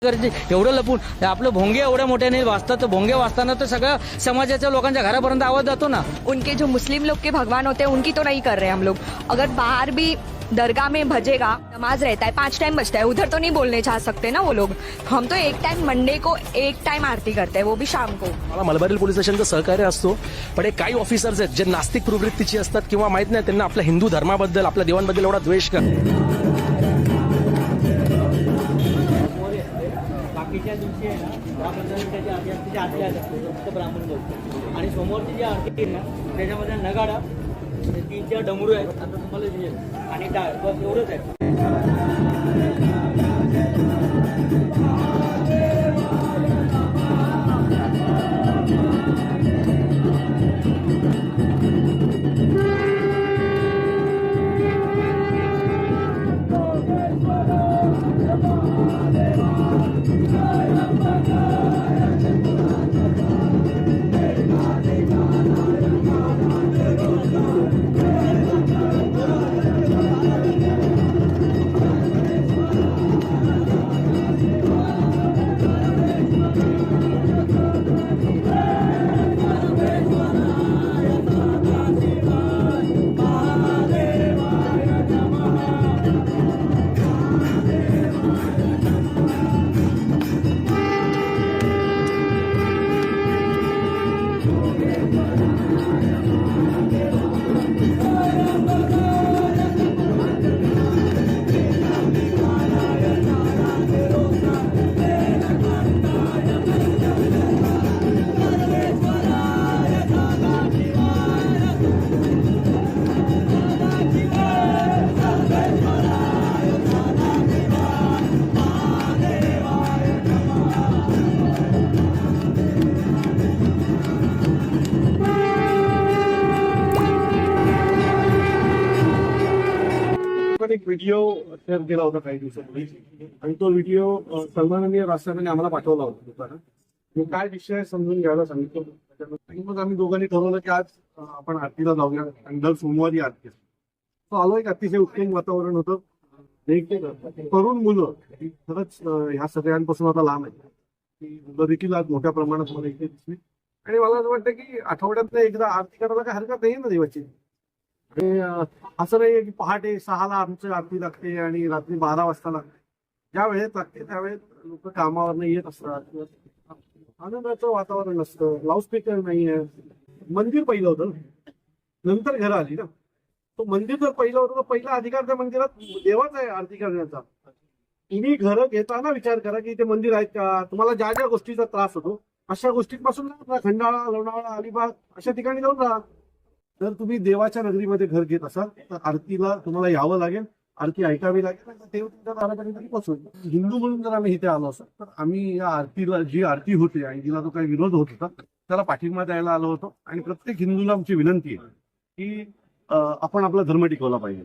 एवढं लपून आपलं भोंगे एवढ्या मोठ्याने वाचतात, तर भोंगे वाचताना तर सगळ्या समाजाच्या लोकांच्या घरापर्यंत आवाज जातो ना। उनके जो मुस्लिम लोग के भगवान होते हैं उनकी तो नहीं कर रहे हम लोग। अगर बाहर भी दरगाह में भजेगा, नमाज रहता है, 5 टाइम बजता है, उधर तो नहीं बोलने जा सकते ना वो लोग। हम तो एक टाइम मंडे को एक टाइम आरती करते हैं, वो भी शाम को। मला मलबारी पोलीस स्टेशनचं सहकार्य असतो, पण एक काही ऑफिसर्स आहेत जे नास्तिक प्रवृत्तीचे असतात किंवा माहित नाही त्यांना आपल्या हिंदू धर्माबद्दल आपल्या देवांबद्दल एवढा द्वेष का। बाकीच्या दिवशी आहे ना 10-15 मिनिटाची आरती असते, ती आरती असते फक्त ब्राह्मण बोलतो। आणि समोरची जी आरती आहे ना त्याच्यामध्ये नगाडा 3-4 डमरू आहेत, आता तुम्हाला दिले, आणि टाळ, बस एवढंच आहे। एक व्हिडिओ शेअर केला होता काही दिवसापूर्वी, आणि तो व्हिडिओ सन्माननीय राष्ट्रपतींनी आम्हाला पाठवला होता दुपारा। काय विषय समजून घ्यायला सांगितलं, आणि मग आम्ही दोघांनी ठरवलं की आज आपण आरतीला जाऊया, आणि दर सोमवारी आरती असते। तो आलो, एक अतिशय उत्तम वातावरण होतं। एक तरुण मुलं खरंच ह्या सगळ्यांपासून आता लांब आहेत, की मुलं देखील आज मोठ्या प्रमाणात मला इथे दिसली, आणि मला असं वाटतं की आठवड्यातनं एकदा आरती करायला काय हरकत नाही ना देवाची। आणि असं नाहीये की पहाटे 6ला आमची आरती लागते आणि रात्री 12 वाजता लागते। ज्या वेळेत लागते त्यावेळेत लोक कामावर येत असतात, आनंदाचं वातावरण असतं, लाऊडस्पीकर नाहीये। मंदिर पहिलं होतं, नंतर घरं आली ना। तो मंदिर जर पहिलं होतं तर पहिला अधिकार त्या मंदिरात देवाचा आहे आरती करण्याचा। तुम्ही घरं घेताना विचार करा की ते मंदिर आहेत का, तुम्हाला ज्या ज्या गोष्टीचा त्रास होतो अशा गोष्टींपासून खंडाळा, लोणावळा, अलिबाग अशा ठिकाणी जाऊन राहा। जर तुम्ही देवाच्या नगरीमध्ये घर घेत असाल तर आरतीला तुम्हाला यावं लागेल, आरती ऐकावी लागेल, देव तुमच्या दारापर्यंत पोहोचवेल। हिंदू म्हणून जर आम्ही इथे आलो असतो तर आम्ही या आरतीला, जी आरती होते आणि जिला जो काही विरोध होत होता त्याला पाठिंबा द्यायला आलो होतो। आणि प्रत्येक हिंदूला आमची विनंती आहे की आपण आपला धर्म टिकवला पाहिजे।